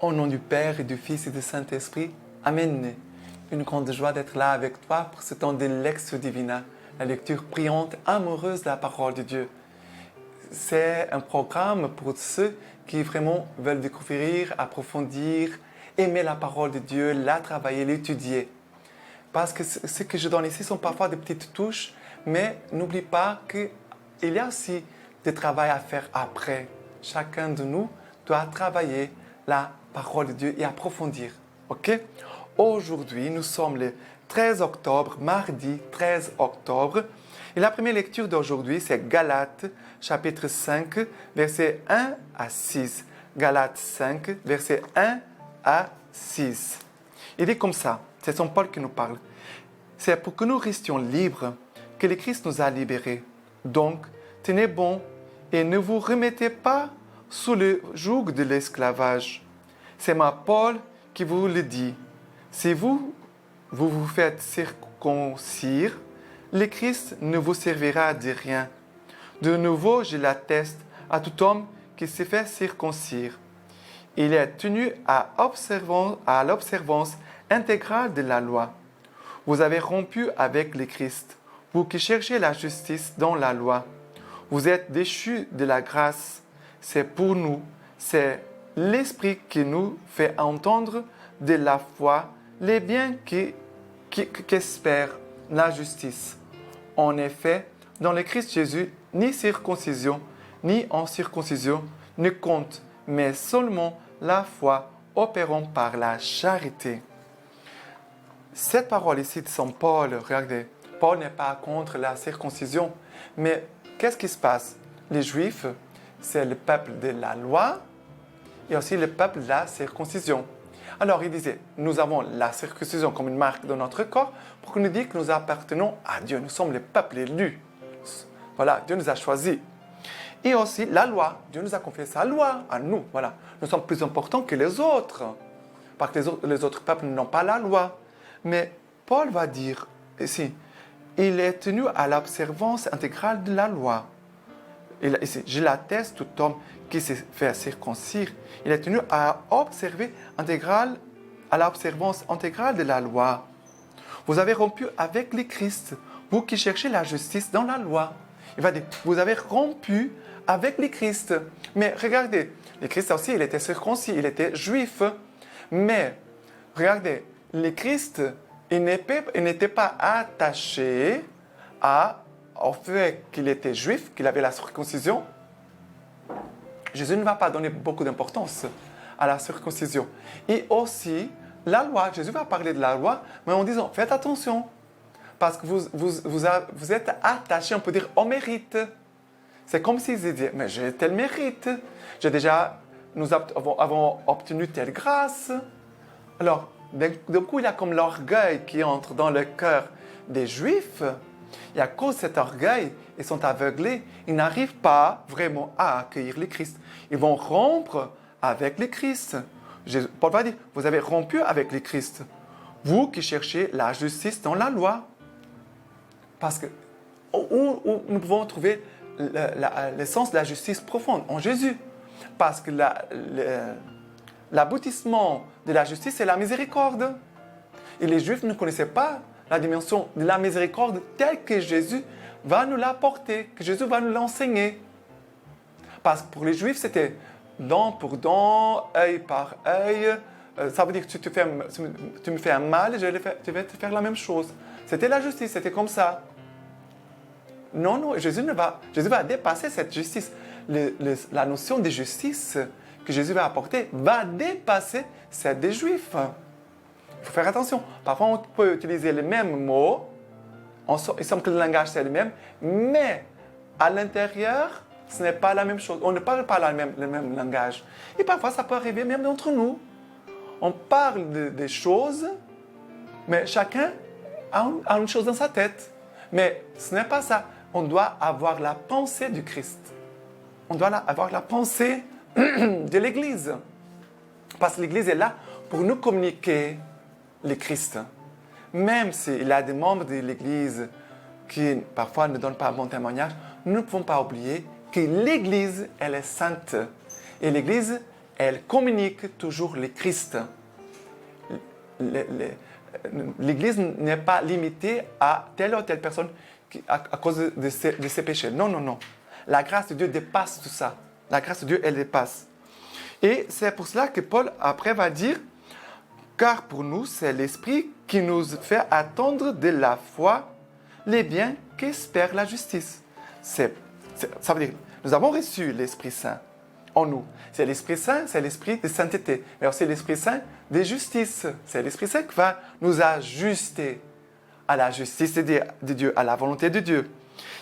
Au nom du Père et du Fils et du Saint-Esprit, Amen. Une grande joie d'être là avec toi pour ce temps de Lectio Divina, la lecture priante, amoureuse de la parole de Dieu. C'est un programme pour ceux qui vraiment veulent découvrir, approfondir, aimer la parole de Dieu, la travailler, l'étudier. Parce que ce que je donne ici sont parfois des petites touches, mais n'oublie pas qu'il y a aussi du travail à faire après. Chacun de nous doit travailler la parole de Dieu et approfondir. Ok? Aujourd'hui, nous sommes le 13 octobre, mardi 13 octobre. Et la première lecture d'aujourd'hui, c'est Galates, chapitre 5, versets 1 à 6. Galates 5, versets 1 à 6. Il dit comme ça, c'est Saint Paul qui nous parle. C'est pour que nous restions libres que le Christ nous a libérés. Donc, tenez bon et ne vous remettez pas sous le joug de l'esclavage. C'est moi, Paul, qui vous le dit. Si vous vous faites circoncire, le Christ ne vous servira de rien. De nouveau, je l'atteste à tout homme qui se fait circoncire. Il est tenu à l'observance intégrale de la loi. Vous avez rompu avec le Christ, vous qui cherchez la justice dans la loi. Vous êtes déchus de la grâce. C'est pour nous, c'est l'Esprit qui nous fait entendre de la foi les biens qu'espère la justice. En effet, dans le Christ Jésus, ni circoncision, ni incirconcision ne compte, mais seulement la foi opérant par la charité. Cette parole ici de Saint Paul, regardez, Paul n'est pas contre la circoncision, mais qu'est-ce qui se passe? Les Juifs, c'est le peuple de la loi et aussi le peuple de la circoncision. Alors il disait, nous avons la circoncision comme une marque de notre corps pour nous dire que nous appartenons à Dieu. Nous sommes le peuple élu. Voilà, Dieu nous a choisis. Et aussi la loi. Dieu nous a confié sa loi à nous. Voilà, nous sommes plus importants que les autres. Parce que les autres peuples n'ont pas la loi. Mais Paul va dire ici, il est tenu à l'observance intégrale de la loi. Ici, je l'atteste, tout homme qui se fait circoncire, il est tenu à l'observance intégrale de la loi. Vous avez rompu avec le Christ, vous qui cherchez la justice dans la loi. Il va dire, vous avez rompu avec le Christ. Mais regardez, le Christ aussi, il était circoncis, il était juif. Mais regardez, le Christ, il n'était pas attaché au fait qu'il était juif, qu'il avait la circoncision. Jésus ne va pas donner beaucoup d'importance à la circoncision. Et aussi, la loi, Jésus va parler de la loi, mais en disant, faites attention, parce que vous êtes attaché, on peut dire, au mérite. C'est comme s'ils disaient, mais j'ai tel mérite, nous avons obtenu telle grâce. Alors, d'un coup, il y a comme l'orgueil qui entre dans le cœur des Juifs. Et à cause de cet orgueil, ils sont aveuglés. Ils n'arrivent pas vraiment à accueillir le Christ. Ils vont rompre avec le Christ. Paul va dire, vous avez rompu avec le Christ. Vous qui cherchez la justice dans la loi. Parce que où nous pouvons trouver l'essence de la justice profonde en Jésus. Parce que l'aboutissement de la justice, c'est la miséricorde. Et les Juifs ne connaissaient pas la dimension de la miséricorde telle que Jésus va nous l'apporter, que Jésus va nous l'enseigner. Parce que pour les Juifs, c'était dent pour dent, œil par œil. Ça veut dire que tu me fais un mal et je vais te faire la même chose. C'était la justice, c'était comme ça. Non, Jésus va dépasser cette justice. La notion de justice que Jésus va apporter va dépasser celle des Juifs. Il faut faire attention. Parfois, on peut utiliser les mêmes mots. Il semble que le langage, c'est le même. Mais à l'intérieur, ce n'est pas la même chose. On ne parle pas le même langage. Et parfois, ça peut arriver même entre nous. On parle des choses, mais chacun a une chose dans sa tête. Mais ce n'est pas ça. On doit avoir la pensée du Christ. On doit avoir la pensée de l'Église. Parce que l'Église est là pour nous communiquer le Christ. Même s'il y a des membres de l'Église qui parfois ne donnent pas un bon témoignage, nous ne pouvons pas oublier que l'Église, elle est sainte. Et l'Église, elle communique toujours le Christ. L'Église n'est pas limitée à telle ou telle personne à cause de ses péchés. Non, non, non. La grâce de Dieu dépasse tout ça. La grâce de Dieu, elle dépasse. Et c'est pour cela que Paul, après, va dire, car pour nous, c'est l'Esprit qui nous fait attendre de la foi les biens qu'espère la justice. Ça veut dire, nous avons reçu l'Esprit Saint en nous. C'est l'Esprit Saint, c'est l'Esprit de sainteté, mais aussi l'Esprit Saint de justice. C'est l'Esprit Saint qui va nous ajuster à la justice de Dieu, à la volonté de Dieu.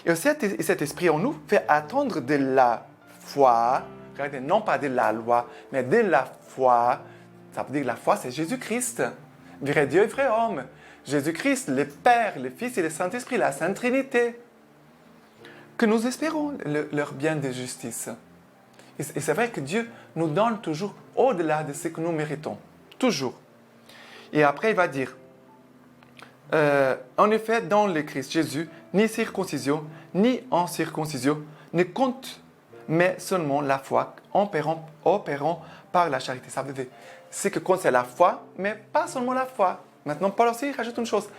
Et aussi, cet Esprit en nous fait attendre de la foi, regardez, non pas de la loi, mais de la foi. Ça veut dire que la foi, c'est Jésus-Christ, vrai Dieu et vrai homme. Jésus-Christ, le Père, le Fils et le Saint-Esprit, la Sainte Trinité. Que nous espérons leur bien de justice. Et c'est vrai que Dieu nous donne toujours au-delà de ce que nous méritons. Toujours. Et après, il va dire, en effet, dans le Christ Jésus, ni circoncision, ni incirconcision ne compte, mais seulement la foi, opérant par la charité. Ça veut dire, ce que compte, c'est la foi, mais pas seulement la foi. Maintenant, Paul aussi rajoute une chose.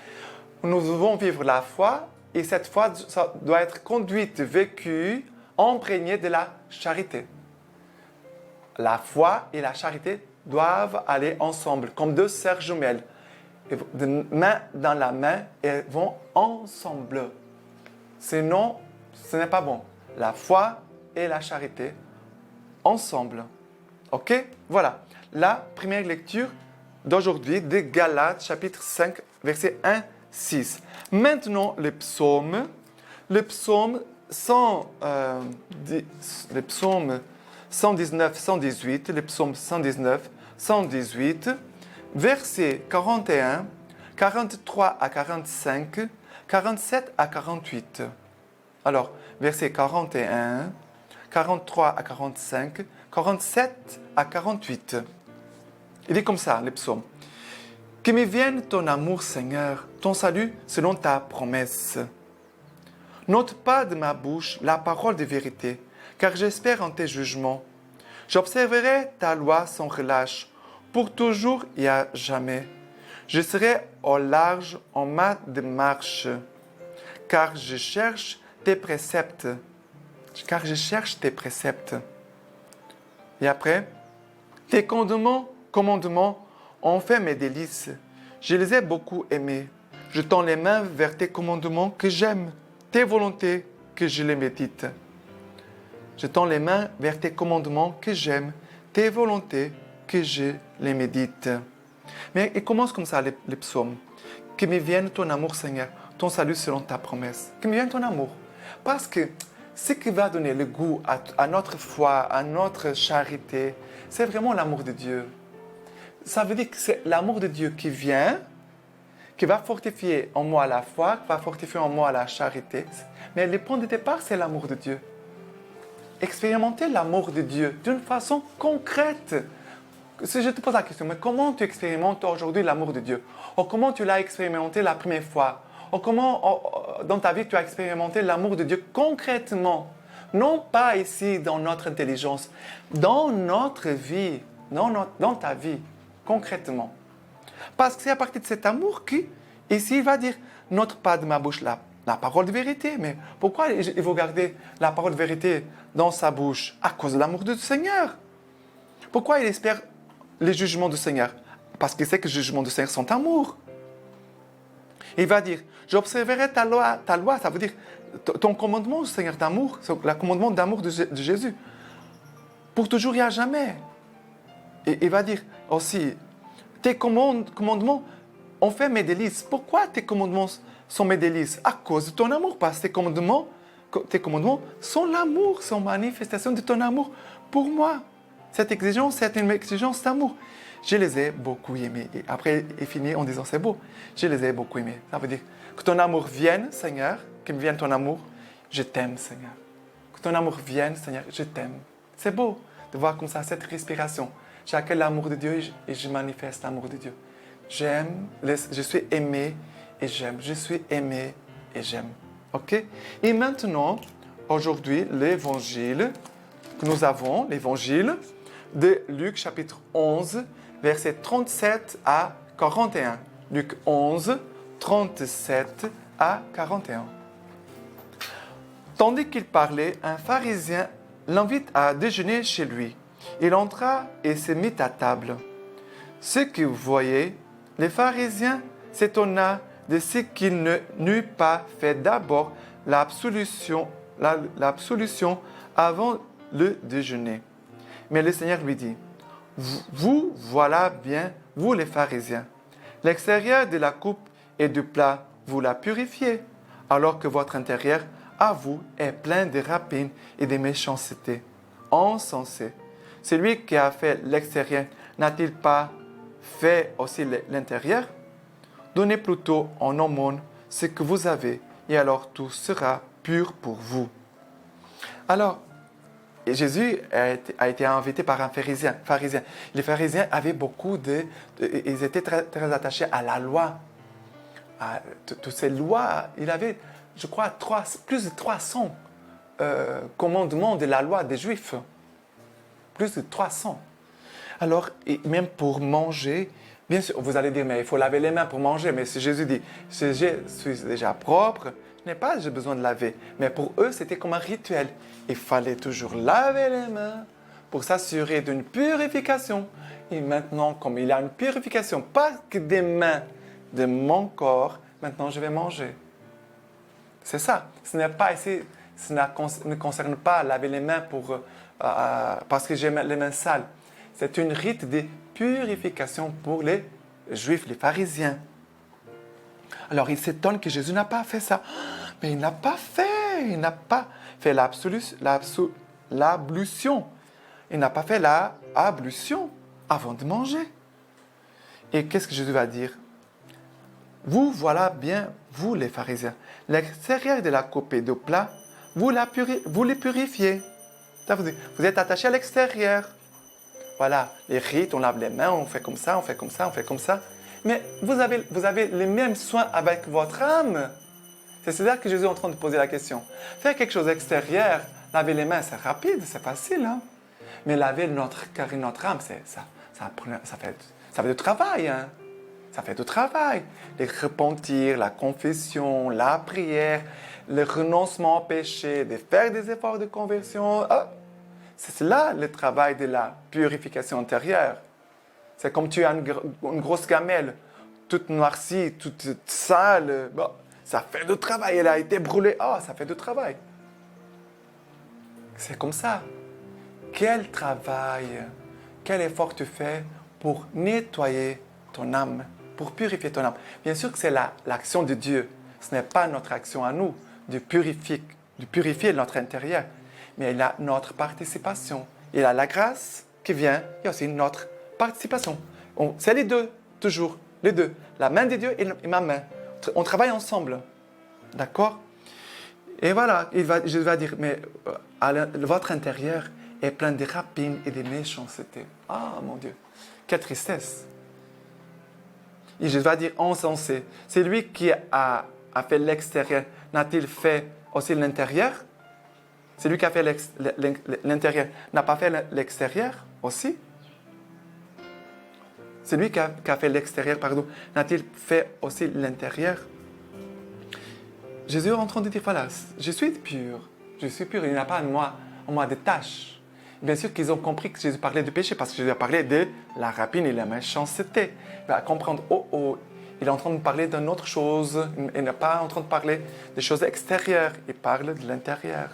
Nous devons vivre la foi, et cette foi ça doit être conduite, vécue, imprégnée de la charité. La foi et la charité doivent aller ensemble, comme deux sœurs jumelles. De main dans la main, elles vont ensemble. Sinon, ce n'est pas bon. La foi et la charité, ensemble. OK? Voilà. La première lecture d'aujourd'hui de Galates, chapitre 5, versets 1, 6. Maintenant, le psaume 119, 118, le psaume 119, 118, versets 41, 43 à 45, 47 à 48. Alors, versets 41, 43 à 45, 47 à 48. Il est comme ça, le psaume. Que me vienne ton amour, Seigneur, ton salut selon ta promesse. N'ôte pas de ma bouche la parole de vérité, car j'espère en tes jugements. J'observerai ta loi sans relâche, pour toujours et à jamais. Je serai au large en ma démarche, car je cherche tes préceptes. Et après, tes commandements ont fait mes délices. Je les ai beaucoup aimés. Je tends les mains vers tes commandements que j'aime, tes volontés que je les médite. Je tends les mains vers tes commandements que j'aime, tes volontés que je les médite. Mais il commence comme ça, les psaumes. Que me vienne ton amour, Seigneur, ton salut selon ta promesse. Que me vienne ton amour. Parce que ce qui va donner le goût à notre foi, à notre charité, c'est vraiment l'amour de Dieu. Ça veut dire que c'est l'amour de Dieu qui vient, qui va fortifier en moi la foi, qui va fortifier en moi la charité. Mais le point de départ, c'est l'amour de Dieu. Expérimenter l'amour de Dieu d'une façon concrète. Si je te pose la question, mais comment tu expérimentes aujourd'hui l'amour de Dieu? Ou comment tu l'as expérimenté la première fois? Ou comment dans ta vie tu as expérimenté l'amour de Dieu concrètement? Non pas ici dans notre intelligence, dans notre vie, dans ta vie, concrètement. Parce que c'est à partir de cet amour ici il va dire, n'ôte pas de ma bouche la parole de vérité. Mais pourquoi il faut garder la parole de vérité dans sa bouche? À cause de l'amour du Seigneur. Pourquoi il espère les jugements du Seigneur? Parce qu'il sait que les jugements du Seigneur sont amour. Il va dire, j'observerai ta loi, ça veut dire ton commandement, Seigneur, d'amour, le commandement d'amour de Jésus, pour toujours et à jamais. Et il va dire aussi, tes commandements ont fait mes délices. Pourquoi tes commandements sont mes délices? À cause de ton amour, parce que tes commandements sont l'amour, sont manifestation de ton amour pour moi. Cette exigence, c'est une exigence d'amour. Je les ai beaucoup aimés. Et après, il finit en disant, c'est beau, je les ai beaucoup aimés. Ça veut dire que ton amour vienne, Seigneur, que me vienne ton amour, je t'aime, Seigneur. Que ton amour vienne, Seigneur, je t'aime. C'est beau de voir comme ça cette respiration. J'accueille l'amour de Dieu et je manifeste l'amour de Dieu. J'aime, je suis aimé et j'aime. Je suis aimé et j'aime. OK? Et maintenant, aujourd'hui, l'évangile que nous avons, l'évangile, de Luc chapitre 11, versets 37 à 41. Luc 11, 37 à 41. Tandis qu'il parlait, un pharisien l'invite à déjeuner chez lui. Il entra et se mit à table. Ce que vous voyez, les pharisiens s'étonna de ce qu'il n'eût pas fait d'abord l'absolution avant le déjeuner. Mais le Seigneur lui dit, vous voilà bien, vous les pharisiens. L'extérieur de la coupe et du plat, vous la purifiez, alors que votre intérieur, à vous, est plein de rapines et de méchanceté. Insensé. Celui qui a fait l'extérieur, n'a-t-il pas fait aussi l'intérieur? Donnez plutôt en aumône ce que vous avez, et alors tout sera pur pour vous. Alors, Jésus a été invité par un pharisien. Les pharisiens avaient ils étaient très, très attachés à la loi. À toutes ces lois. Il avait, je crois, plus de 300 commandements de la loi des Juifs. Plus de 300. Alors, et même pour manger, bien sûr, vous allez dire, mais il faut laver les mains pour manger. Mais si Jésus dit, si je suis déjà propre, je n'ai pas besoin de laver. Mais pour eux, c'était comme un rituel. Il fallait toujours laver les mains pour s'assurer d'une purification. Et maintenant, comme il y a une purification, pas que des mains, de mon corps, maintenant je vais manger. C'est ça. Ce ne concerne pas laver les mains parce que j'ai les mains sales. C'est une rite de purification pour les Juifs, les pharisiens. Alors, il s'étonne que Jésus n'a pas fait ça. Mais il n'a pas fait l'ablution. Il n'a pas fait l'ablution avant de manger. Et qu'est-ce que Jésus va dire? Vous voilà bien, vous les pharisiens. L'extérieur de la coupe et du plat, vous les purifiez. Vous êtes attachés à l'extérieur. Voilà, les rites, on lave les mains, on fait comme ça, on fait comme ça, on fait comme ça. Mais vous avez les mêmes soins avec votre âme. C'est là que Jésus est en train de poser la question. Faire quelque chose d'extérieur, laver les mains, c'est rapide, c'est facile. Hein? Mais laver notre âme, ça fait du travail. Hein? Ça fait du travail. Le repentir, la confession, la prière, le renoncement au péché, de faire des efforts de conversion. C'est là le travail de la purification intérieure. C'est comme tu as une grosse gamelle, toute noircie, toute sale. Bon, ça fait du travail. Elle a été brûlée. Ça fait du travail. C'est comme ça. Quel travail, quel effort tu fais pour nettoyer ton âme, pour purifier ton âme. Bien sûr que c'est l'action de Dieu. Ce n'est pas notre action à nous de purifier notre intérieur. Mais il y a notre participation. Il y a la grâce qui vient, il y a aussi notre participation. C'est les deux, toujours, les deux. La main de Dieu et ma main. On travaille ensemble. D'accord? Et voilà, je vais dire, mais votre intérieur est plein de rapines et de méchanceté. Mon Dieu, quelle tristesse. Et je vais dire insensé. C'est lui qui a fait l'extérieur. N'a-t-il fait aussi l'intérieur? C'est lui qui a fait l'intérieur. N'a pas fait l'extérieur aussi? C'est lui qui a fait l'extérieur, pardon. N'a-t-il fait aussi l'intérieur? Jésus est en train de dire, voilà, je suis pur. Je suis pur. Il n'y a pas en moi de tâches. Bien sûr qu'ils ont compris que Jésus parlait du péché parce que Jésus a parlé de la rapine et la méchanceté. Il va comprendre, il est en train de parler d'une autre chose. Il n'est pas en train de parler des choses extérieures. Il parle de l'intérieur.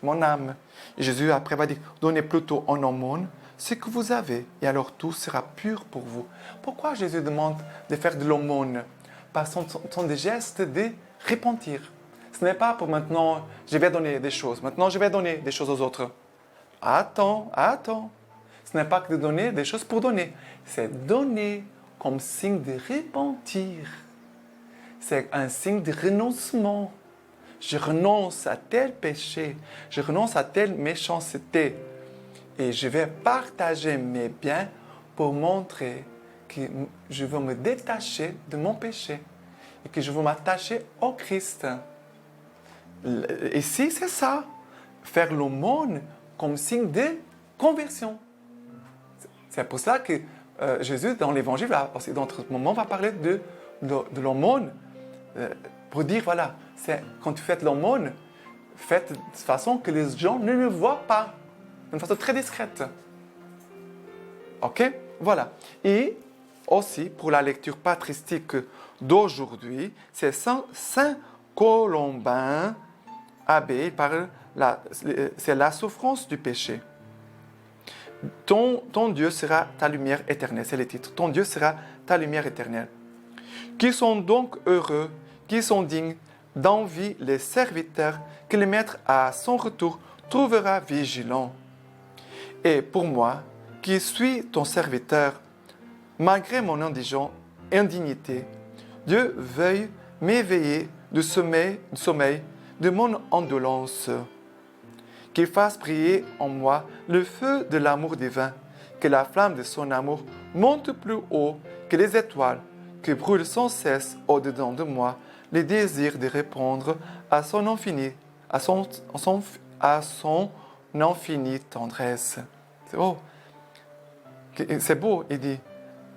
Mon âme. Et Jésus après va dire, donnez plutôt en aumône ce que vous avez, et alors tout sera pur pour vous. Pourquoi Jésus demande de faire de l'aumône? Parce que ce sont des gestes de repentir. Ce n'est pas pour maintenant, je vais donner des choses. Maintenant, je vais donner des choses aux autres. Attends. Ce n'est pas que de donner des choses pour donner. C'est donner comme signe de repentir. C'est un signe de renoncement. Je renonce à tel péché, je renonce à telle méchanceté et je vais partager mes biens pour montrer que je veux me détacher de mon péché et que je veux m'attacher au Christ. Ici, c'est ça, faire l'aumône comme signe de conversion. C'est pour ça que Jésus, dans l'Évangile, aussi dans d'autres moments, va parler de l'aumône. Pour dire, voilà, quand tu fais l'aumône, faites de façon que les gens ne le voient pas, d'une façon très discrète. Ok? Voilà. Et aussi, pour la lecture patristique d'aujourd'hui, c'est Saint Colombin Abbé, il parle, c'est la souffrance du péché. Ton Dieu sera ta lumière éternelle, c'est le titre. Ton Dieu sera ta lumière éternelle. Qui sont donc heureux, qui sont dignes d'envie les serviteurs que le maître à son retour trouvera vigilants. Et pour moi, qui suis ton serviteur, malgré mon indignité, Dieu veuille m'éveiller du sommeil de mon indolence. Qu'il fasse briller en moi le feu de l'amour divin, que la flamme de son amour monte plus haut que les étoiles, que brûle sans cesse au-dedans de moi le désir de répondre à son infinie tendresse. C'est beau. C'est beau, il dit,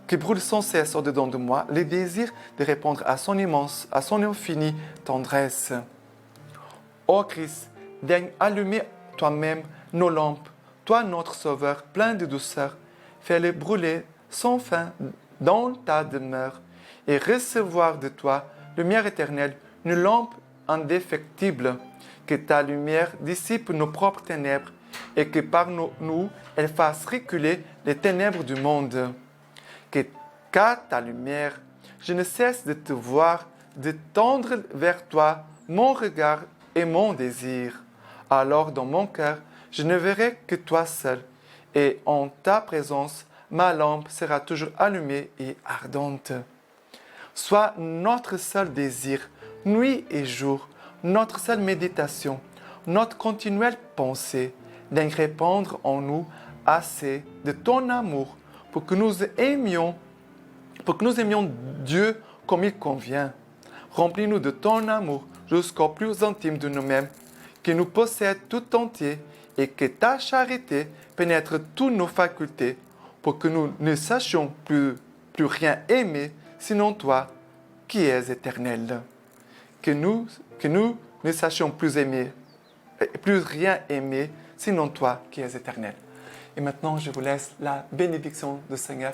que brûle sans cesse au-dedans de moi le désir de répondre à son infinie tendresse. Ô Christ, daigne allumer toi-même nos lampes, toi notre Sauveur, plein de douceur, fais-les brûler sans fin dans ta demeure et recevoir de toi, lumière éternelle, une lampe indéfectible, que ta lumière dissipe nos propres ténèbres et que par nous, elle fasse reculer les ténèbres du monde. Qu'à ta lumière, je ne cesse de te voir, de tendre vers toi mon regard et mon désir. Alors dans mon cœur, je ne verrai que toi seul, et en ta présence, ma lampe sera toujours allumée et ardente. Sois notre seul désir, nuit et jour, notre seule méditation, notre continuelle pensée, d'en répandre en nous assez de ton amour pour que nous aimions Dieu comme il convient. Remplis-nous de ton amour jusqu'au plus intime de nous-mêmes, qui nous possède tout entier et que ta charité pénètre toutes nos facultés pour que nous ne sachions plus rien aimer sinon toi qui es éternel. Que nous ne sachions plus rien aimer sinon toi qui es éternel. Et maintenant, je vous laisse la bénédiction du Seigneur,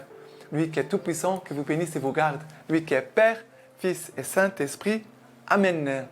lui qui est tout-puissant, que vous bénisse et vous garde, lui qui est Père, Fils et Saint-Esprit. Amen.